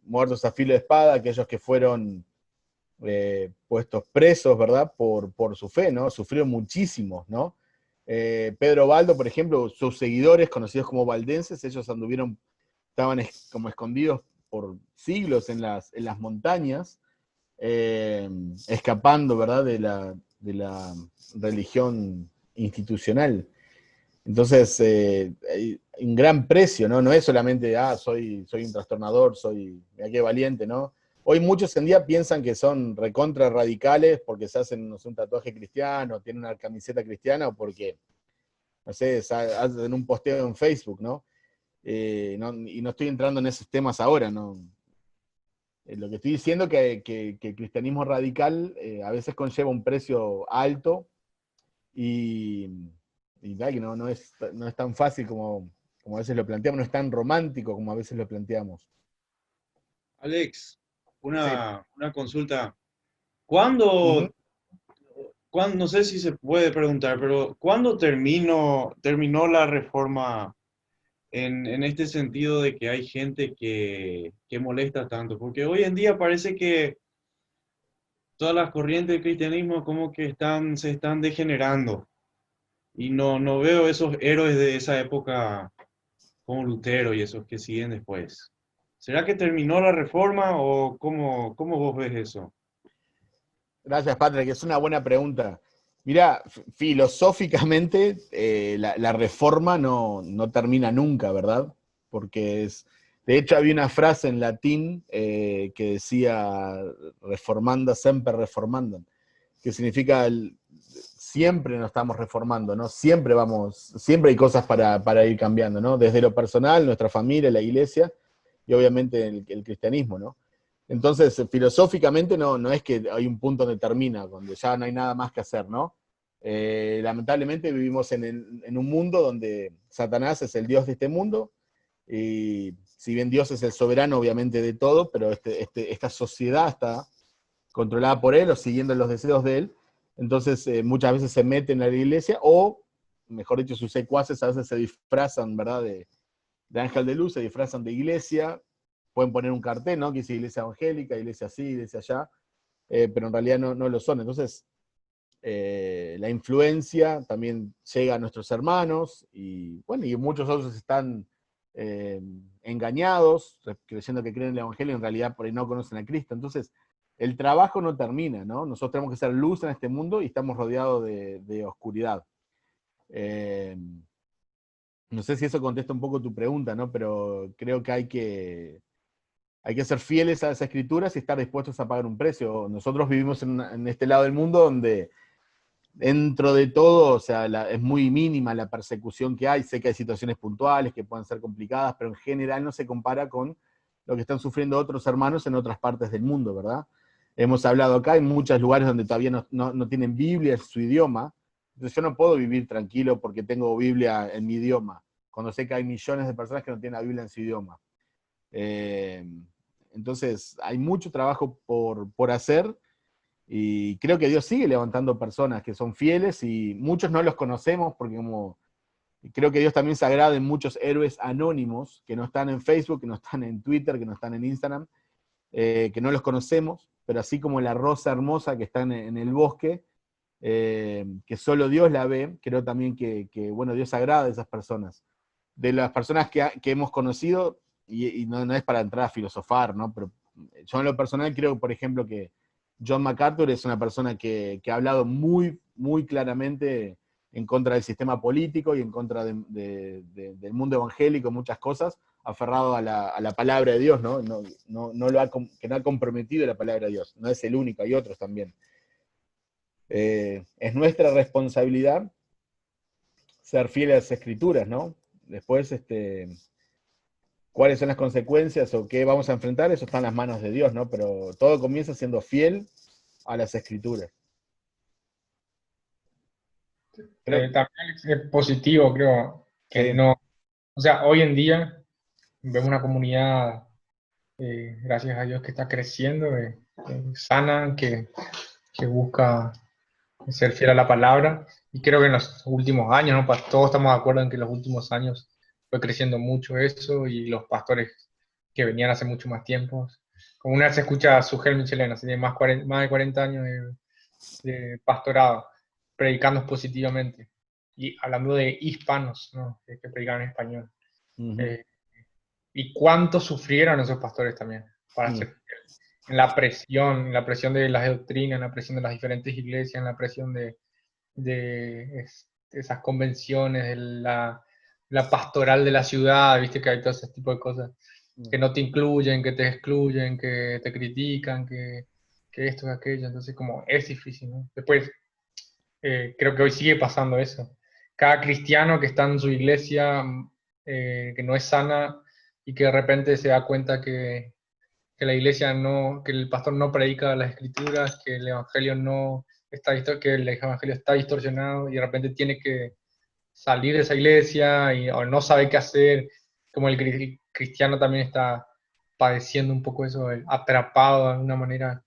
muertos a filo de espada, aquellos que fueron puestos presos, ¿verdad? Por su fe, ¿no? Sufrieron muchísimo, ¿no? Pedro Baldo, por ejemplo, sus seguidores, conocidos como valdenses, ellos anduvieron, estaban como escondidos por siglos en las montañas, escapando, ¿verdad? De la religión institucional. Entonces, hay un gran precio, ¿no? No es solamente, soy un trastornador, mira qué valiente, ¿no? Hoy muchos en día piensan que son recontra radicales porque se hacen, no sé, un tatuaje cristiano, tienen una camiseta cristiana o porque, no sé, hacen un posteo en Facebook, ¿no? Y no estoy entrando en esos temas ahora, ¿no? Lo que estoy diciendo es que el cristianismo radical a veces conlleva un precio alto y que no es tan fácil como a veces lo planteamos, no es tan romántico como a veces lo planteamos. Alex, Sí. una consulta. Ujú. No sé si se puede preguntar, pero ¿cuándo terminó la reforma en este sentido de que hay gente que molesta tanto? Porque hoy en día parece que todas las corrientes del cristianismo como que se están degenerando. Y no veo esos héroes de esa época como Lutero y esos que siguen después. ¿Será que terminó la reforma o cómo vos ves eso? Gracias, Patrick, es una buena pregunta. Mira, filosóficamente la reforma no termina nunca, ¿verdad? Porque de hecho había una frase en latín que decía reformanda semper reformandum, que significa siempre nos estamos reformando, ¿no? Siempre hay cosas para ir cambiando, ¿no? Desde lo personal, nuestra familia, la iglesia, y obviamente el cristianismo, ¿no? Entonces, filosóficamente no es que hay un punto donde termina, donde ya no hay nada más que hacer, ¿no? Lamentablemente vivimos en un mundo donde Satanás es el Dios de este mundo, y si bien Dios es el soberano, obviamente, de todo, pero esta sociedad está controlada por él o siguiendo los deseos de él. Entonces, muchas veces se meten a la iglesia, o, mejor dicho, sus secuaces a veces se disfrazan, ¿verdad? De ángel de luz, se disfrazan de iglesia, pueden poner un cartel, ¿no? Que dice iglesia evangélica, iglesia así, iglesia allá, pero en realidad no lo son. Entonces, la influencia también llega a nuestros hermanos, y bueno, y muchos otros están engañados, creyendo que creen en el evangelio, en realidad por ahí no conocen a Cristo. Entonces, el trabajo no termina, ¿no? Nosotros tenemos que ser luz en este mundo y estamos rodeados de oscuridad. No sé si eso contesta un poco tu pregunta, ¿no? Pero creo que hay que ser fieles a las escrituras y estar dispuestos a pagar un precio. Nosotros vivimos en este lado del mundo donde dentro de todo, o sea, es muy mínima la persecución que hay. Sé que hay situaciones puntuales que pueden ser complicadas, pero en general no se compara con lo que están sufriendo otros hermanos en otras partes del mundo, ¿verdad? Hemos hablado acá, hay muchos lugares donde todavía no tienen Biblia en su idioma. Entonces yo no puedo vivir tranquilo porque tengo Biblia en mi idioma, cuando sé que hay millones de personas que no tienen la Biblia en su idioma. Entonces hay mucho trabajo por hacer, y creo que Dios sigue levantando personas que son fieles, y muchos no los conocemos porque creo que Dios también se agrada en muchos héroes anónimos que no están en Facebook, que no están en Twitter, que no están en Instagram, que no los conocemos, pero así como la rosa hermosa que está en el bosque, que solo Dios la ve, creo también que bueno, Dios agrada a esas personas. De las personas que hemos conocido, y no es para entrar a filosofar, ¿no? Pero yo en lo personal creo, por ejemplo, que John MacArthur es una persona que ha hablado muy, muy claramente en contra del sistema político y en contra del mundo evangélico, muchas cosas, aferrado a la palabra de Dios, ¿no? Que no ha comprometido la palabra de Dios. No es el único, hay otros también. Es nuestra responsabilidad ser fieles a las escrituras, ¿no? Después, cuáles son las consecuencias o qué vamos a enfrentar, eso está en las manos de Dios, ¿no? Pero todo comienza siendo fiel a las escrituras. También es positivo, creo, que Sí. no, o sea, hoy en día vemos una comunidad, gracias a Dios, que está creciendo, sana, que busca ser fiel a la palabra, y creo que en los últimos años, ¿no? Todos estamos de acuerdo en que en los últimos años fue creciendo mucho eso, y los pastores que venían hace mucho más tiempo, como una vez se escucha a Sugel Michelena, tiene más de 40 años de pastorado, predicando positivamente, y hablando de hispanos, ¿no? Que predican en español. Uh-huh. Y cuánto sufrieron esos pastores también, para ser en la presión de las doctrinas, en la presión de las diferentes iglesias, en la presión de esas convenciones, de la pastoral de la ciudad, viste que hay todo ese tipo de cosas, que no te incluyen, que te excluyen, que te critican, que esto, que aquello, entonces como es difícil, ¿no? Después, creo que hoy sigue pasando eso. Cada cristiano que está en su iglesia, que no es sana, y que de repente se da cuenta que la iglesia no, que el pastor no predica las escrituras, que el evangelio no está que el evangelio está distorsionado, y de repente tiene que salir de esa iglesia o no sabe qué hacer, como el cristiano también está padeciendo un poco eso, atrapado de alguna manera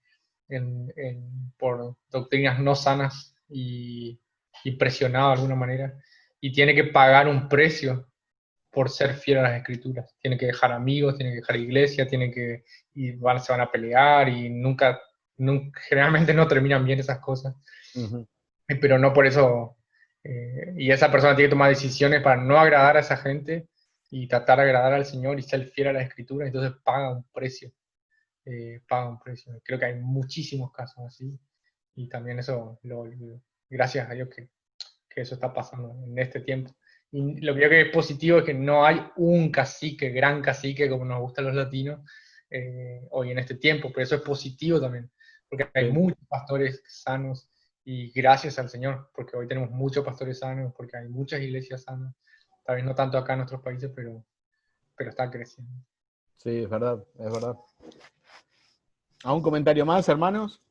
por doctrinas no sanas, y presionado de alguna manera, y tiene que pagar un precio por ser fiel a las escrituras. Tiene que dejar amigos, tiene que dejar iglesia, se van a pelear, y generalmente no terminan bien esas cosas. Uh-huh. Pero no por eso, y esa persona tiene que tomar decisiones para no agradar a esa gente y tratar de agradar al Señor y ser fiel a las escrituras, entonces paga un precio. Creo que hay muchísimos casos así, y también eso, gracias a Dios que eso está pasando en este tiempo. Y lo que creo que es positivo es que no hay un cacique, gran cacique, como nos gustan los latinos, hoy en este tiempo, pero eso es positivo también, porque hay muchos pastores sanos, y gracias al Señor, porque hoy tenemos muchos pastores sanos, porque hay muchas iglesias sanas, tal vez no tanto acá en nuestros países, pero está creciendo. Sí, es verdad, es verdad. ¿Algún comentario más, hermanos?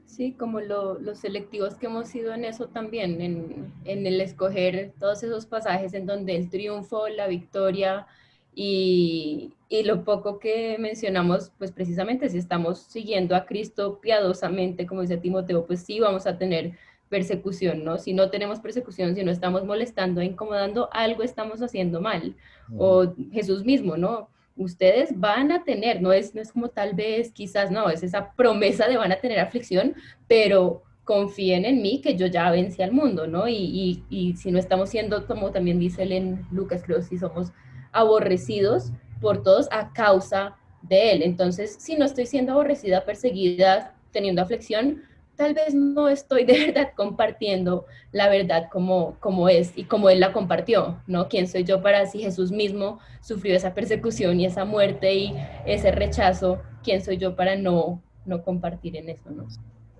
Sí, como los selectivos que hemos sido en eso también, en el escoger todos esos pasajes en donde el triunfo, la victoria y lo poco que mencionamos, pues precisamente si estamos siguiendo a Cristo piadosamente, como dice Timoteo, pues sí vamos a tener persecución, ¿no? Si no tenemos persecución, si no estamos molestando, incomodando, algo estamos haciendo mal. O Jesús mismo, ¿no? Ustedes van a tener, no es como tal vez, quizás no, es esa promesa de van a tener aflicción, pero confíen en mí que yo ya vencí al mundo, ¿no? Y si no estamos siendo, como también dice él en Lucas, creo, si somos aborrecidos por todos a causa de Él. Entonces, si no estoy siendo aborrecida, perseguida, teniendo aflicción, tal vez no estoy de verdad compartiendo la verdad como es y como Él la compartió, ¿no? ¿Quién soy yo para, si Jesús mismo sufrió esa persecución y esa muerte y ese rechazo, quién soy yo para no compartir en eso, ¿no?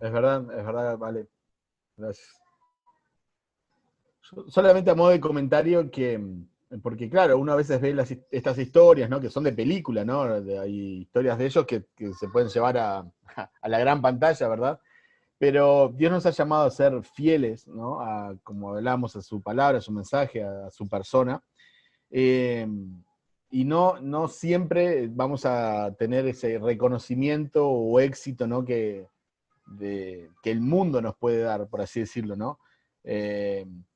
Es verdad, vale. Gracias. Solamente a modo de comentario que, porque claro, uno a veces ve estas historias, ¿no? Que son de película, ¿no? Hay historias de ellos que se pueden llevar a la gran pantalla, ¿verdad? Pero Dios nos ha llamado a ser fieles, ¿no? Como hablábamos, a su palabra, a su mensaje, a su persona. Eh, y no siempre vamos a tener ese reconocimiento o éxito, ¿no? Que el mundo nos puede dar, por así decirlo, ¿no?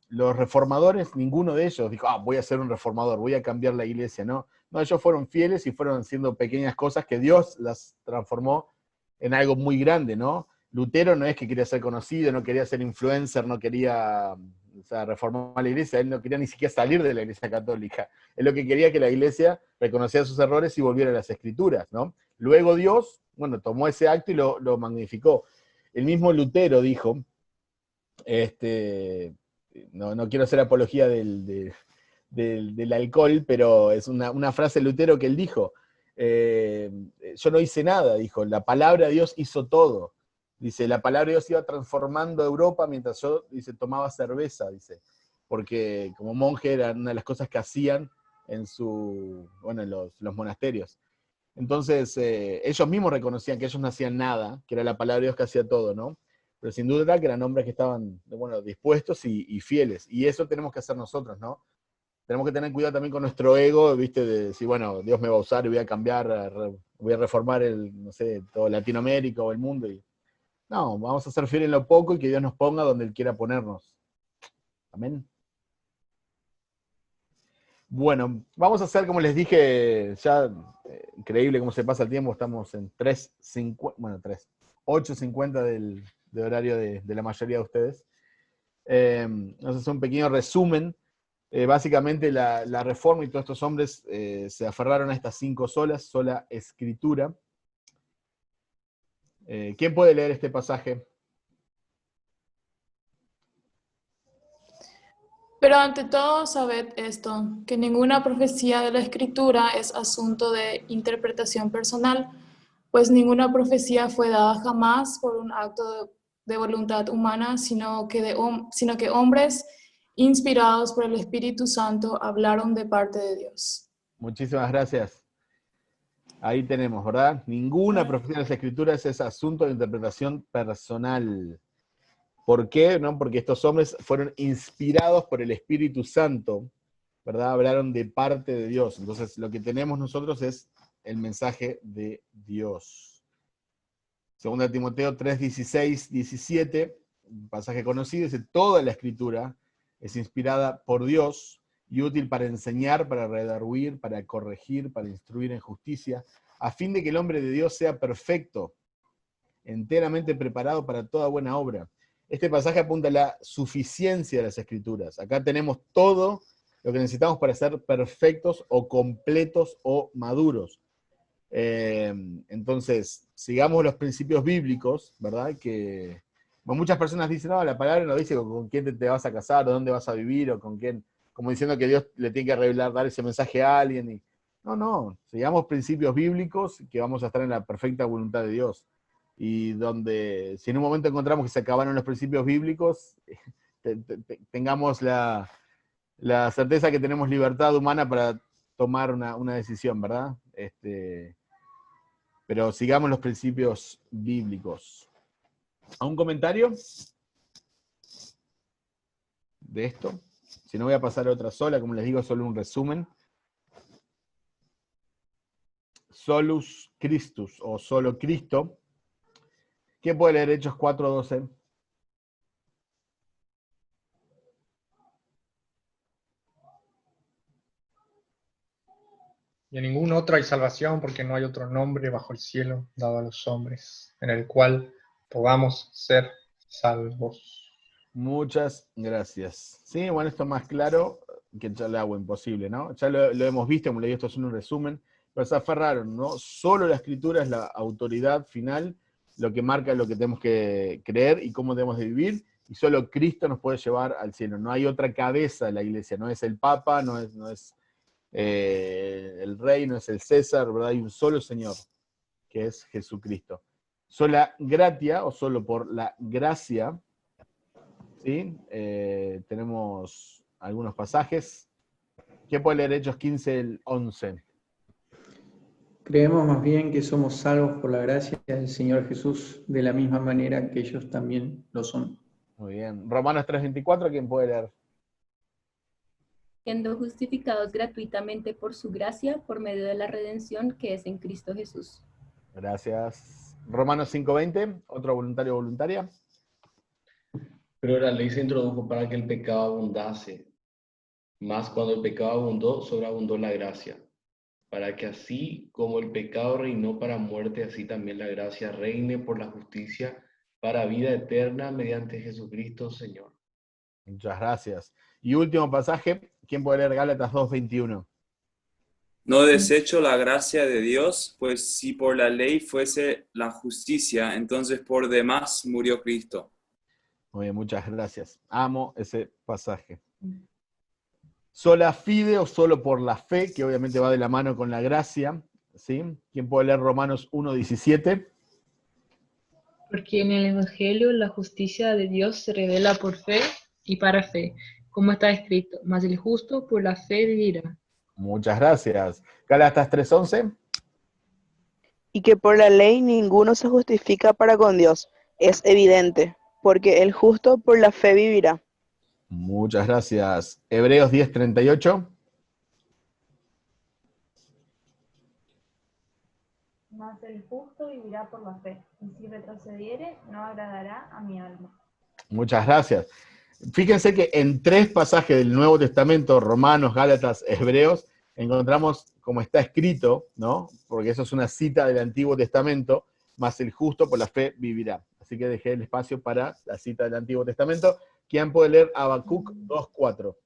Los reformadores, ninguno de ellos dijo, voy a ser un reformador, voy a cambiar la iglesia, ¿no? No, ellos fueron fieles y fueron haciendo pequeñas cosas que Dios las transformó en algo muy grande, ¿no? Lutero no es que quería ser conocido, no quería ser influencer, no quería reformar la iglesia, él no quería ni siquiera salir de la iglesia católica. Él lo que quería que la iglesia reconociera sus errores y volviera a las escrituras, ¿no? Luego Dios, bueno, tomó ese acto y lo magnificó. El mismo Lutero dijo, no quiero hacer apología del alcohol, pero es una frase de Lutero que él dijo, yo no hice nada, dijo, la palabra de Dios hizo todo. Dice, la palabra de Dios iba transformando Europa mientras yo, dice, tomaba cerveza, dice, porque como monje era una de las cosas que hacían en los monasterios. Entonces, ellos mismos reconocían que ellos no hacían nada, que era la palabra de Dios que hacía todo, ¿no? Pero sin duda era que eran hombres que estaban, bueno, dispuestos y fieles. Y eso tenemos que hacer nosotros, ¿no? Tenemos que tener cuidado también con nuestro ego, ¿viste? De decir, bueno, Dios me va a usar y voy a cambiar, voy a reformar no sé, todo Latinoamérica o el mundo. No, vamos a ser fieles en lo poco y que Dios nos ponga donde Él quiera ponernos. Amén. Bueno, vamos a hacer como les dije, ya increíble cómo se pasa el tiempo, estamos en 8:50 de horario de la mayoría de ustedes. Vamos a hacer un pequeño resumen. Básicamente la Reforma y todos estos hombres se aferraron a estas 5 solas, sola escritura. ¿Quién puede leer este pasaje? Pero ante todo, sabed esto, que ninguna profecía de la Escritura es asunto de interpretación personal, pues ninguna profecía fue dada jamás por un acto de voluntad humana, sino que hombres inspirados por el Espíritu Santo hablaron de parte de Dios. Muchísimas gracias. Ahí tenemos, ¿verdad? Ninguna profecía de las Escrituras es asunto de interpretación personal. ¿Por qué? ¿No? Porque estos hombres fueron inspirados por el Espíritu Santo, ¿verdad? Hablaron de parte de Dios. Entonces, lo que tenemos nosotros es el mensaje de Dios. 2 Timoteo 3, 16, 17, un pasaje conocido, dice, toda la Escritura es inspirada por Dios y útil para enseñar, para redarguir, para corregir, para instruir en justicia, a fin de que el hombre de Dios sea perfecto, enteramente preparado para toda buena obra. Este pasaje apunta a la suficiencia de las Escrituras. Acá tenemos todo lo que necesitamos para ser perfectos o completos o maduros. Entonces, sigamos los principios bíblicos, ¿verdad? Que muchas personas dicen, no, la palabra no dice con quién te vas a casar, o dónde vas a vivir, o con quién, como diciendo que Dios le tiene que revelar, dar ese mensaje a alguien. No, sigamos principios bíblicos que vamos a estar en la perfecta voluntad de Dios. Y donde, si en un momento encontramos que se acabaron los principios bíblicos, tengamos la certeza que tenemos libertad humana para tomar una decisión, ¿verdad? Pero sigamos los principios bíblicos. ¿Algún comentario de esto? Si no, voy a pasar a otra sola, como les digo, solo un resumen. Solus Christus, o solo Cristo. ¿Quién puede leer Hechos 4:12? Y en ningún otro hay salvación, porque no hay otro nombre bajo el cielo dado a los hombres, en el cual podamos ser salvos. Muchas gracias. Sí, bueno, esto más claro que ya le hago imposible, ¿no? Ya lo hemos visto, hemos leído, esto es un resumen, pero se aferraron, ¿no? Solo la Escritura es la autoridad final, lo que marca lo que tenemos que creer y cómo debemos de vivir, y solo Cristo nos puede llevar al cielo. No hay otra cabeza de la iglesia, no es el Papa, no es el Rey, no es el César, ¿verdad? Hay un solo Señor, que es Jesucristo. Sola gratia, o solo por la gracia, ¿sí? Tenemos algunos pasajes. ¿Qué puede leer Hechos 15, el 11? Creemos más bien que somos salvos por la gracia del Señor Jesús, de la misma manera que ellos también lo son. Muy bien. Romanos 3:24, ¿quién puede leer? Siendo justificados gratuitamente por su gracia, por medio de la redención que es en Cristo Jesús. Gracias. Romanos 5:20, otro voluntario o voluntaria. Pero la ley se introdujo para que el pecado abundase. Mas cuando el pecado abundó, sobreabundó la gracia. Para que así como el pecado reinó para muerte, así también la gracia reine por la justicia para vida eterna mediante Jesucristo, Señor. Muchas gracias. Y último pasaje, ¿quién puede leer Gálatas 2:21? No desecho la gracia de Dios, pues si por la ley fuese la justicia, entonces por demás murió Cristo. Muy bien, muchas gracias. Amo ese pasaje. Sola fide o solo por la fe, que obviamente va de la mano con la gracia, ¿sí? ¿Quién puede leer Romanos 1:17? Porque en el Evangelio la justicia de Dios se revela por fe y para fe, como está escrito, mas el justo por la fe vivirá. Muchas gracias. Gálatas 3:11. Y que por la ley ninguno se justifica para con Dios, es evidente, porque el justo por la fe vivirá. Muchas gracias. Hebreos 10:38. Mas el justo vivirá por la fe, y si retrocediere, no agradará a mi alma. Muchas gracias. Fíjense que en 3 pasajes del Nuevo Testamento, Romanos, Gálatas, Hebreos, encontramos como está escrito, ¿no? Porque eso es una cita del Antiguo Testamento, más el justo por la fe vivirá. Así que dejé el espacio para la cita del Antiguo Testamento. ¿Quién puede leer Habacuc 2:4?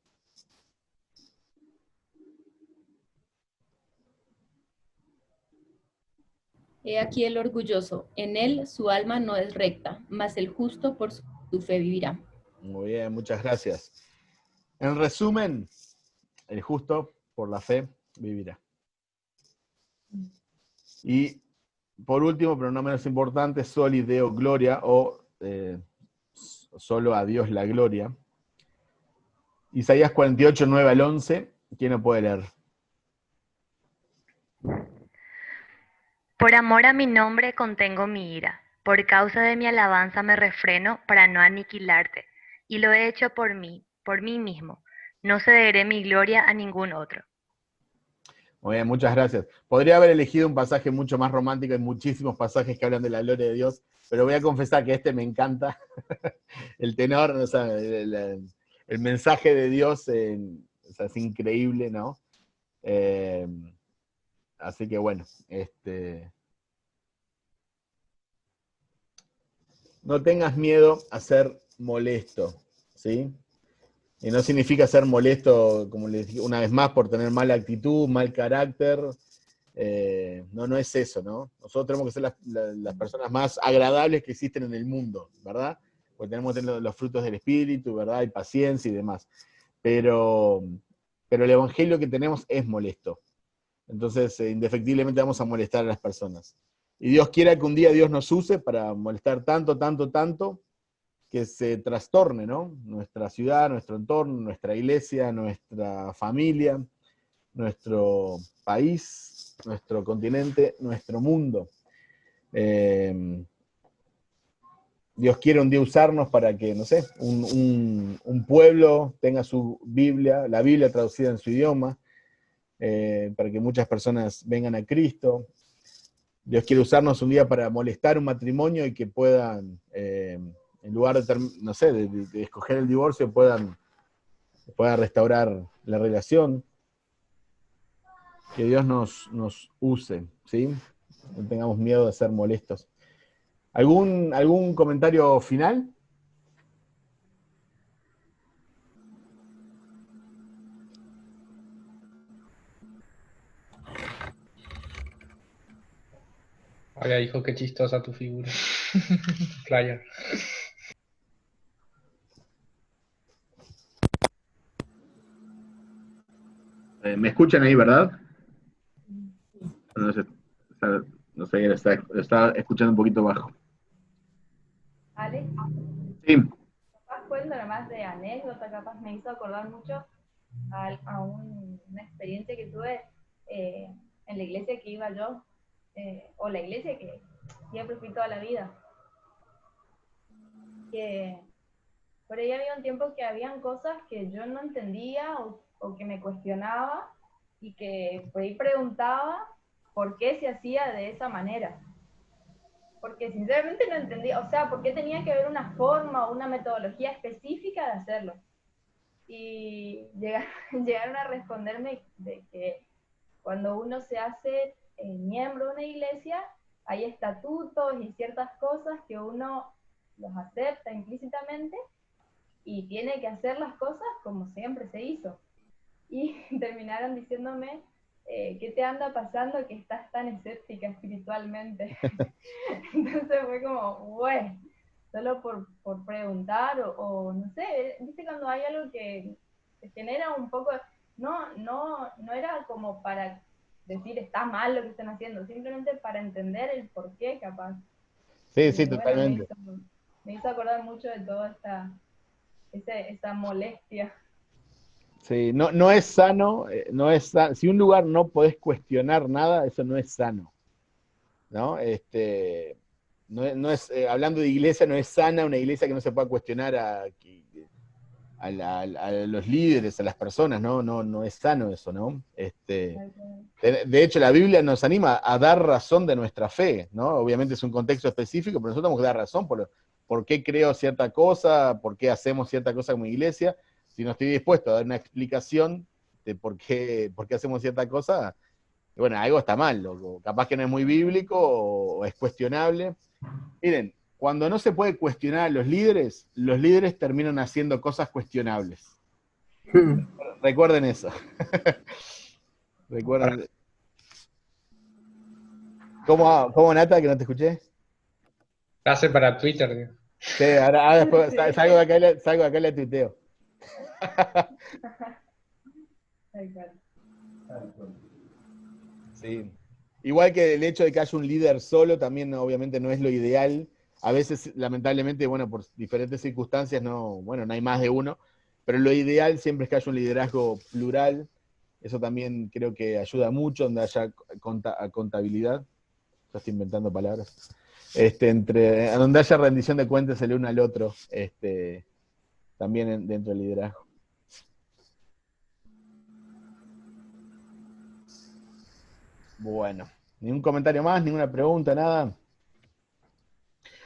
He aquí el orgulloso, en él su alma no es recta, mas el justo por su fe vivirá. Muy bien, muchas gracias. En resumen, el justo por la fe vivirá. Y por último, pero no menos importante, soli deo gloria, o solo a Dios la gloria. Isaías 48, 9 al 11, ¿quién lo puede leer? Por amor a mi nombre contengo mi ira, por causa de mi alabanza me refreno para no aniquilarte, y lo he hecho por mí mismo, no cederé mi gloria a ningún otro. Muy bien, muchas gracias. Podría haber elegido un pasaje mucho más romántico, hay muchísimos pasajes que hablan de la gloria de Dios, pero voy a confesar que este me encanta. El tenor, o sea, el mensaje de Dios o sea, es increíble, ¿no? Así que bueno, no tengas miedo a ser molesto, ¿sí? Y no significa ser molesto, como les dije una vez más, por tener mala actitud, mal carácter. No es eso, ¿no? Nosotros tenemos que ser las personas más agradables que existen en el mundo, ¿verdad? Porque tenemos que tener los frutos del Espíritu, ¿verdad? Y paciencia y demás. Pero el Evangelio que tenemos es molesto. Entonces, indefectiblemente vamos a molestar a las personas. Y Dios quiera que un día Dios nos use para molestar tanto, que se trastorne, ¿no? Nuestra ciudad, nuestro entorno, nuestra iglesia, nuestra familia, nuestro país, nuestro continente, nuestro mundo. Dios quiere un día usarnos para que, no sé, un pueblo tenga su Biblia, la Biblia traducida en su idioma, para que muchas personas vengan a Cristo. Dios quiere usarnos un día para molestar un matrimonio y que puedan, en lugar de, no sé, de escoger el divorcio, puedan restaurar la relación. Que Dios nos use, ¿sí? No tengamos miedo de ser molestos. ¿Algún comentario final? Oye, hijo, qué chistosa tu figura. Flyer. ¿Me escuchan ahí, verdad? No sé, no sé, estaba escuchando un poquito bajo. Alex, Sí, capaz cuento nomás de anécdota, capaz me hizo acordar mucho una experiencia que tuve en la iglesia que iba yo, o la iglesia que siempre fui toda la vida. Que por ahí había un tiempo que habían cosas que yo no entendía o que me cuestionaba y que por ahí preguntaba por qué se hacía de esa manera. Porque sinceramente no entendía, o sea, por qué tenía que haber una forma o una metodología específica de hacerlo. Y llegaron a responderme de que cuando uno se hace miembro de una iglesia, hay estatutos y ciertas cosas que uno los acepta implícitamente y tiene que hacer las cosas como siempre se hizo. Y terminaron diciéndome, ¿qué te anda pasando que estás tan escéptica espiritualmente? Entonces fue como, bueno, solo por preguntar o no sé, viste cuando hay algo que te genera un poco, no era como para decir está mal lo que están haciendo, simplemente para entender el por qué capaz. sí, Y sí, bueno, totalmente. me hizo acordar mucho de toda esa molestia. Sí, no, no es sano, no es si un lugar no podés cuestionar nada, eso no es sano, ¿no? No es, hablando de iglesia, no es sana una iglesia que no se pueda cuestionar a los líderes, a las personas, ¿no? No es sano eso, ¿no? De hecho, la Biblia nos anima a dar razón de nuestra fe, ¿no? Obviamente es un contexto específico, pero nosotros tenemos que dar razón por qué creo cierta cosa, por qué hacemos cierta cosa como iglesia. Si no estoy dispuesto a dar una explicación de por qué hacemos cierta cosa, bueno, algo está mal, o capaz que no es muy bíblico o es cuestionable. Miren, cuando no se puede cuestionar a los líderes terminan haciendo cosas cuestionables. Recuerden eso. Recuerden. ¿Cómo, Nata, que no te escuché? Frase para Twitter, tío. Sí, ahora después salgo de acá y le tuiteo. Sí. Igual que el hecho de que haya un líder solo también obviamente no es lo ideal. A veces, lamentablemente, bueno, por diferentes circunstancias, no hay más de uno. Pero lo ideal siempre es que haya un liderazgo plural. Eso también creo que ayuda mucho, donde haya contabilidad. Ya estoy inventando palabras. Donde haya rendición de cuentas el uno al otro, también dentro del liderazgo. Bueno, ningún comentario más, ninguna pregunta, nada.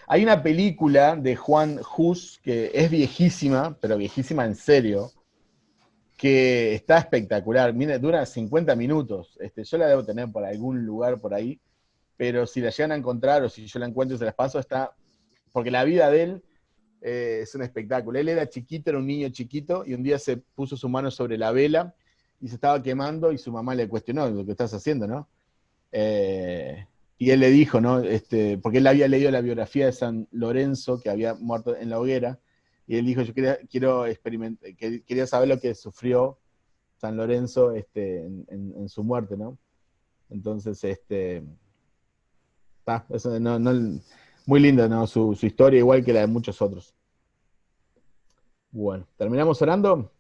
Hay una película de Juan Hus que es viejísima, pero viejísima en serio, que está espectacular. Mira, dura 50 minutos. Yo la debo tener por algún lugar por ahí, pero si la llegan a encontrar o si yo la encuentro y se las paso, está. Porque la vida de él es un espectáculo. Él era chiquito, era un niño chiquito, y un día se puso su mano sobre la vela y se estaba quemando, y su mamá le cuestionó lo que estás haciendo, ¿no? Y él le dijo, ¿no? Porque él había leído la biografía de San Lorenzo, que había muerto en la hoguera, y él dijo, yo quería saber lo que sufrió San Lorenzo en su muerte, ¿no? Entonces, eso muy linda, ¿no? Su historia, igual que la de muchos otros. Bueno, ¿terminamos orando?